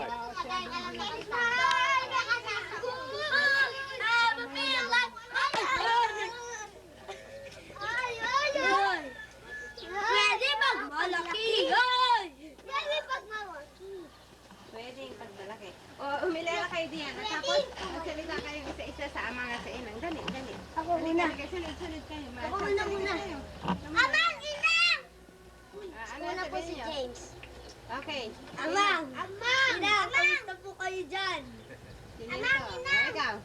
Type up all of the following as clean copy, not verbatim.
Pwede magmalaki. Pwede magmalaki. Pwede yung pagmalaki. O, umilera kayo diyan. At tapos, magsalita kayong isa-isa sa mga sa inang. Dali, dali. Ako muna. Sunod-sunod kayo. Ako muna. Amang, inang! Ano Una po si sabihin niyo? James. Okay. Amang! Amang! Inang! Kamusta po kayo dyan? Amang, inang! Ikaw.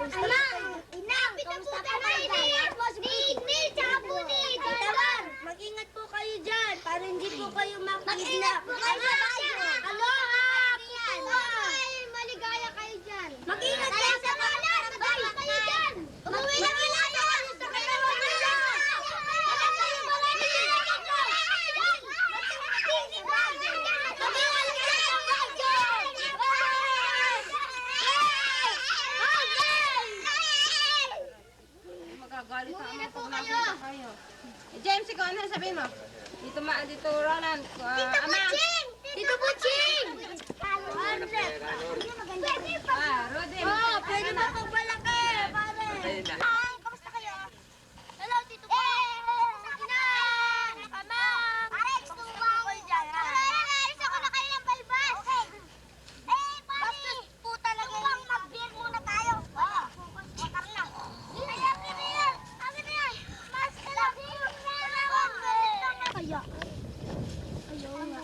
Amang! Inang! Kamusta po kayo dyan? Ni, tsaka po ni. Amang! Mag-ingat po kayo dyan para hindi po kayo makidnap. Mag-ingat po kayo dyan. Aloha! Maligaya kayo dyan. Mag-ingat kayo sa balat. Mag-ingat kayo dyan. Umuwi na kayo sa kayo. Magagalit ang mga pag nakita kayo. James, ikaw ano sabihin mo? Dito Roland. Amang. Dito po, Ching! Rodin. Oh, pwede ba magmalaki, pare? Ay, kamusta kayo? Hello, Tito po. Inang! Amang! Pare, gusto mo ba ako dyan? Alis ako na kayo ng balbas. Okay. Eh, pare! Bastos po talaga. Bang mag-beer muna tayo. Oo. Tara na. Akin na yan. Akin na yan. Mas kalaki yung kaya. Ayaw nga.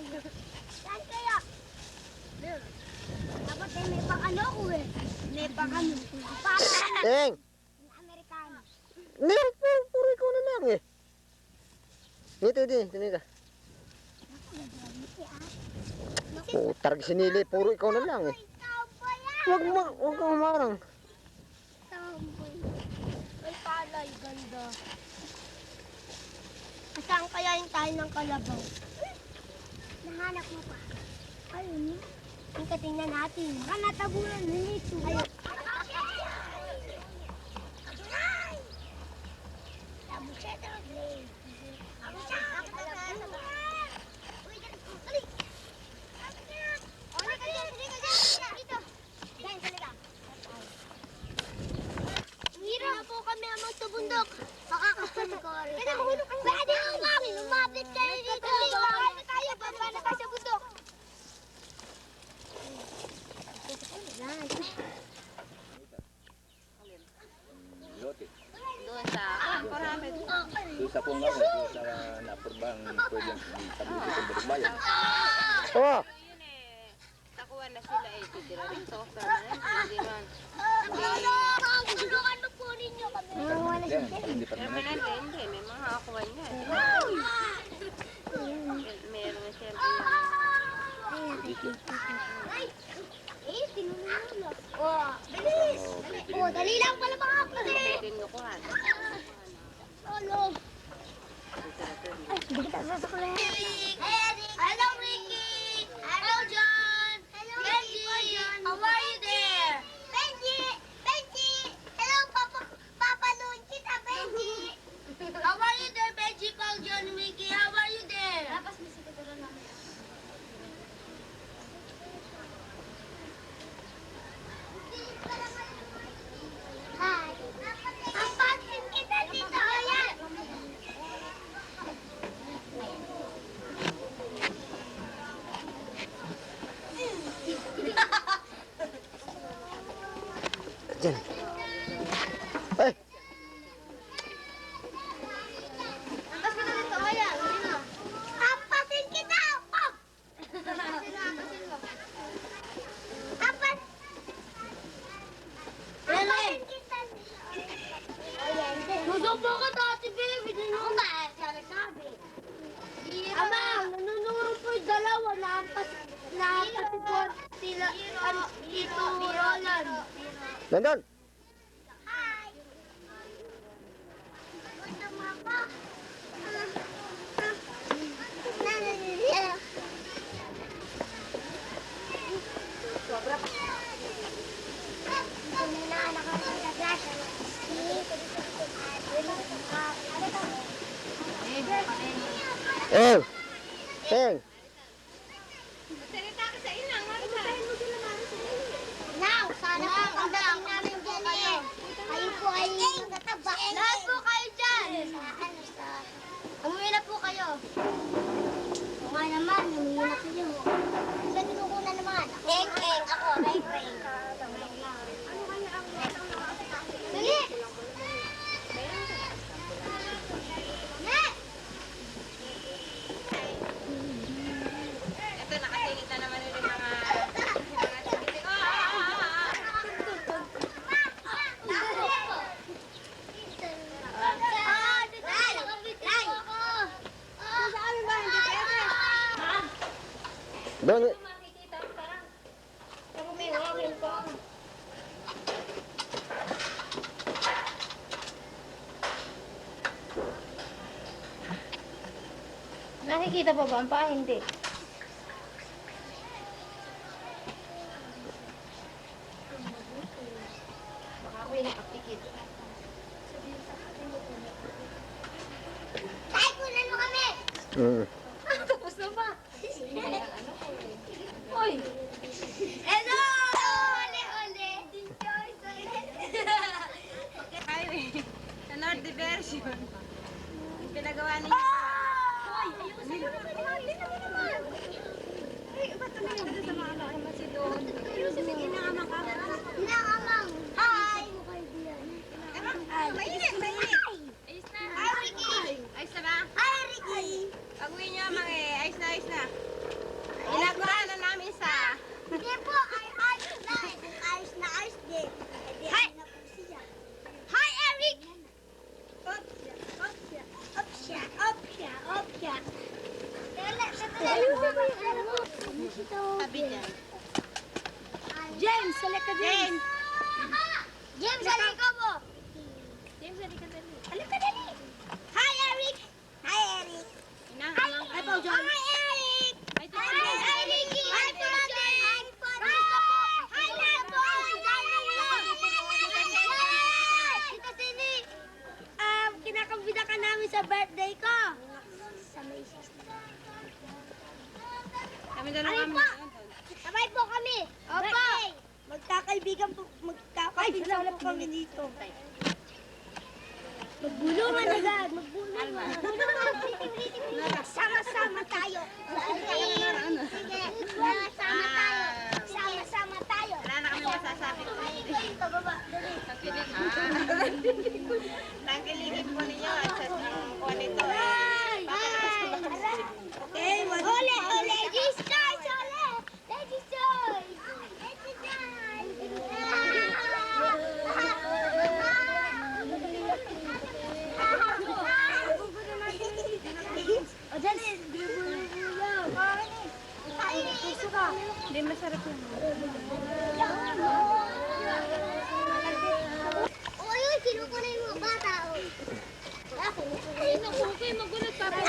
Saan kaya? Dapat ay may pang-ano ko eh. May pang-ano. Para Teng! Amerikano. Hindi, puro ikaw na lang eh. Dito, tinig ka. Tarag sinili, puro ikaw na lang eh. Huwag kang umarang. Tamboy. Ay, palay, ganda. Saan kaya yung tayo ng kalabaw? Nahanap mo pa. Ayun yun. Ang katingnan natin. Natabunan na nito. Ayun. Hira na po kami amang sa bundok. Makakapagkori. Kaya mahulog ang pwede ang mami. Lumapit kayo dito. Baba na tayo. Baba na tayo sa bundok. Doon sa Parame. Doon sa Pungaw, doon sa napurbang pwedeng sabuti sa Balikbayan. Oh! Yun eh. Takuan na sila eh. Titira rito. Hindi man. Tulungan mo po ninyo kami. Hindi pa naman. Permanente, hindi. May mga akuan yan. Meron na siyempre yung... Eh, tinulungan mo. Oh, bilis! Oh, dali lang pala mga kapatid. Tinukuhan. Tulog. Ay, hindi kita sasaklan. Hello, Ricky! Hello, John! Hello, Benji! How are you there? Benji! Benji! Hello, Papa Noon kita, Benji! How are you there, Benji? Call John, Ricky. How are you there? Tapos masipatulan namin. Hi! Papasin kita dito, ayan! Diyan. Ay! Ampas kita dito, ayan! Ampasin kita! Oh! Ampasin mo. Ampas! Ampasin kita! Nasubo ka dati, baby. Ano ba? Sabi. Ama, nanunurong po yung dalawa. Naampas po sila dito, Roland. Nandun! Hi! Gusto mo ako? Sobra pa. Kami na nakakaglas. Eh! Teng! Salita ka sa inang. pagdating namin dyan eh. Kayo po ay matataba. Lahat po kayo dyan. Umuwi na po kayo. O nga naman, umuwi na kayo. Saan tinukuna naman? Eng, ako, reng. Dali! Ito, nakasingit na naman ulit mga activity. Doon, Nakikita pa ba ang paa? Hindi. Tay, kunan mo kami! Tapos na ba? Hoy! Hello! Ole! Highway. Sa North Diversion. Yung pinagawa ninyo. Hoy! Ayoko sa'yo naman! Ay, ba't tumingin doon sa mga anak mo si Don? Ayusin mo, inaamang ka. Inaamang! Hi! Mainit. Ayos na. Hi, Ricky! Ayos na ba? Hi, Ricky! Pag-uwi niyo, mga ayos na. Inagawa na namin sa... Hindi po, ayos na. Ayos din. Hi! Hi, Eric! Opsya. Ayusin mo yung ano mo. Sabi dyan. James, halika James. James, halika mo. James, halika dali. Halika dali. Hi, Eric. Inaamang ka. Hi, Eric. Ay, Hi, Ricky. Hi, Pati. Hi, Labo. Tita Sini. Kinakabida ka namin sa birthday ko. Sa Macy's. Kami dalawa Ay, kami. po. Sabay po kami. Opo. Magkakaibigan po po kami dito. Magbulungan agad. Magbulungan. Sama-sama tayo. Sige. Sama-sama tayo. Wala na kami masasabi. Dito, baba. Dali. Tangkilikin po ninyo at sa kuha nito. Okay, ole, ladies choice, ole. Ladies choice. Ladies choice. O, dali. Puso ka. Hindi masarap yun. Uy, kinukunin mo bata. Ay, naku, kayo magulat pa po.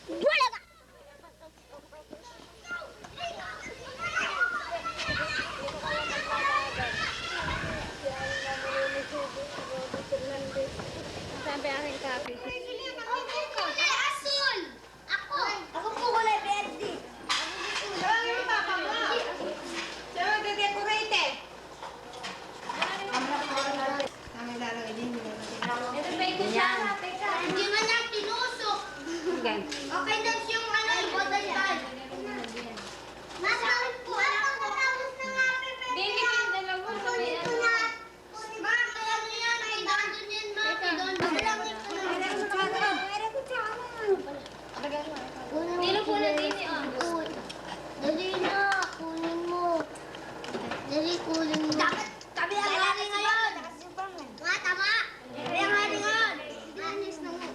Wala ka! Sabi aking copy. Asul! Ako! Ako po kulay verde. Tawagin mo papa mo. Siya mag-decorate eh. Kami lalagay din. Ito ba ito siya? Hindi man lang tinusok. Okay na yung ano, yung bottle pad. Nasaan po? Matapos na nga. Baby, yung dalawa sa may ano. Ma, kaya ano yan? Ay, nandun yan, ma. Nandun lang ito. Dilo po na din eh. Dali na, kunin mo. Dali, kunin mo. Dapat, kami ang hari ngayon. Nga, tama. Kami ang hari ngayon. Anis na nga.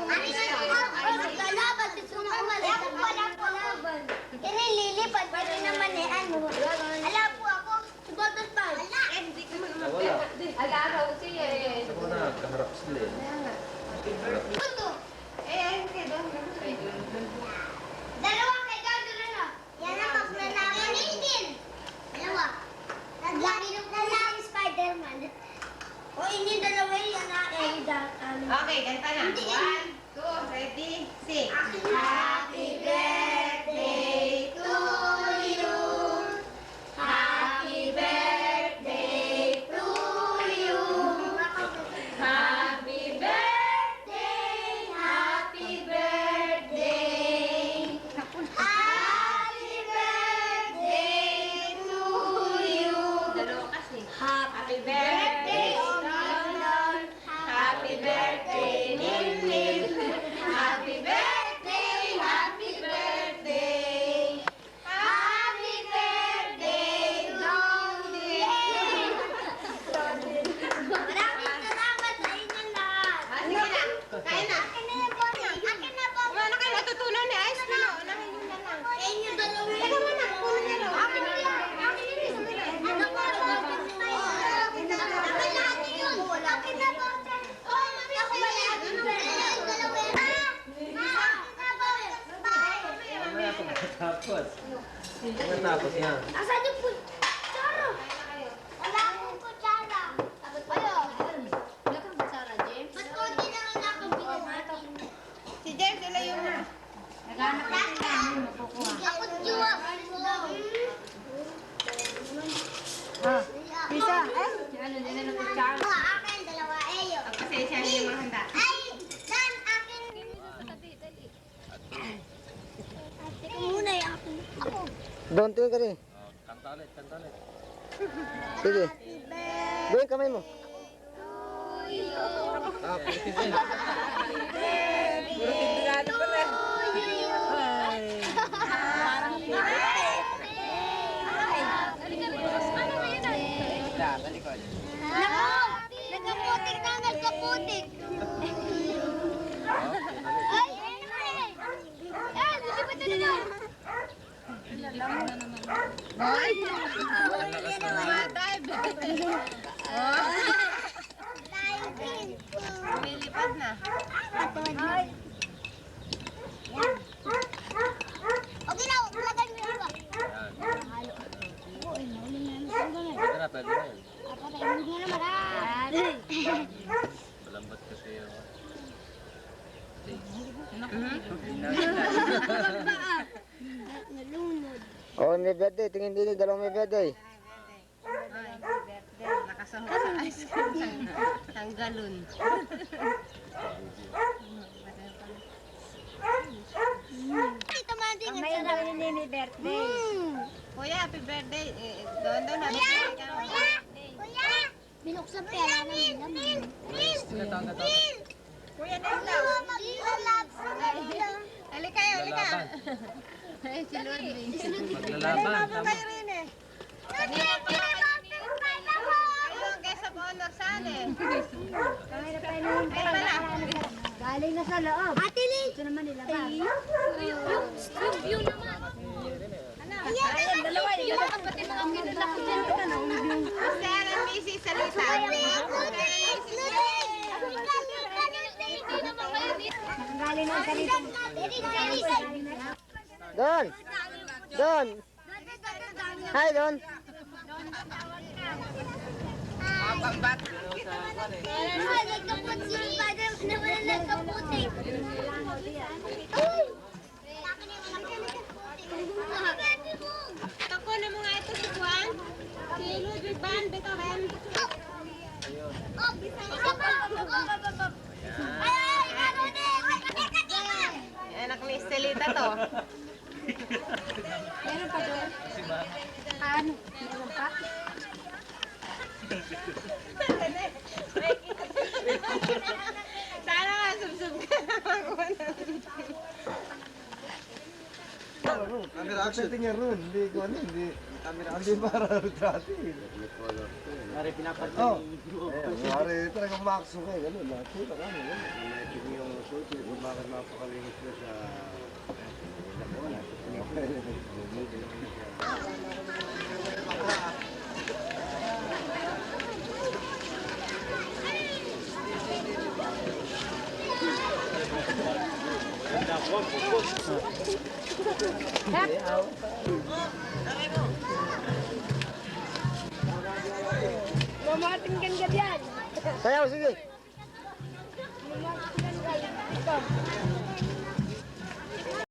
Anis na nga. Maglalaban. Gusto mo umalis. Walang palaban. Yan ay lilipad. Pwede naman eh. Ano? Ala po ako. Si Bottle Pal. Ala. Hindi ka man Wala. Alaraw siya eh. Sa mga kaharap sila eh. Ito. Eh, hindi doon. Dalawa kay Gado na. Yan ang maglalaki. Yan din. Dalawa. Naglaki ng lalaki Spider-Man. O hindi dalawa yan na eh. Okay, ganito na. 1, 2, ready, sing. Happy birthday to you. Happy birthday to you. Happy birthday, happy birthday. Happy birthday to you. Dalawa kasi. Happy birthday, London. Happy birthday, Nilin. Happy birthday, happy birthday. Happy birthday, London. Maraming salamat sa inyo lahat. Sige na, kain na. Akin na yung bote. Akin na po. Wala kayo natutunan ni Ice Pino. Unahin nyo na lang. Sa inyo dalawa. Teka muna, puno niya raw. Akin na yan. Akin na yun. Ano po? Akin na lahat yun. Akin na po. Oh, mami, ako ba yan? Ayun, dalawa. Akin na po. Mamaya pagkatapos. Pagkatapos yan. Asan yung kutsara? Wala akong kutsara. Wala kang kutsara, James? Ba't konti na lang nakabili natin? Si James, ilayo mo. Ako juwa. Bisa, ano din na kutsara. Akin, dalawa. Eyo. Pasensya niyo yung mga handa. Ay, Dan, akin. Teka muna, akin. Ako. Doon, tingin ka rin. Kanta ulit, kanta ulit. Sige. Gawin kamay mo. Puro tindirado pa rin. Nagkaputik na, nagkaputik. Ay, lilipat na naman. Lumilipad na. Okay na, ulagay mo yung iba. Pwede na, pwede na yun. Patay mo na marami. Malambot kasi yung... Nalunod. Oh, may birthday. Tingin dito, dalawang may birthday. Nakasahog sa ice cream sang galon. Ito man din. Ngayon daw ni Nini birthday. Kuya, happy birthday. Doon happy birthday ka. Kuya! Binuksan pera namin namin. Kuya, doon daw. Halika kayo, halika. Ay, si Ludwig. Maglalaban. Tama. Kayo rin eh. Kayo ang guest of honor saan eh. Ay, pala. Galing na sa loob. Ate Lee! Ito naman nilabas. Yung view naman. Ayan, dalawa. Yung mga kapatid mga kilala ko dyan. Sir and Mrs. Salita. Sir and Mrs. Galing na sa loob. Don! Don! Hi, Don! Nagkapot si Father na wala nagkaputi. Tako na mga ito si Juan. Si Ludwig Van Beethoven. Anak ni Estelita to. Meron pa doon? Ano? Meron pa? Sana nga subsub ka naman. Camera action niya ron, hindi ko ano, hindi camera action para retrato. Mari pinapat. Oh. Mari talaga maxo kay ganun lahat. Kita ka ano. Imagine yung suit, bakit mapakalimit ko sa Sayaw, sige! ka.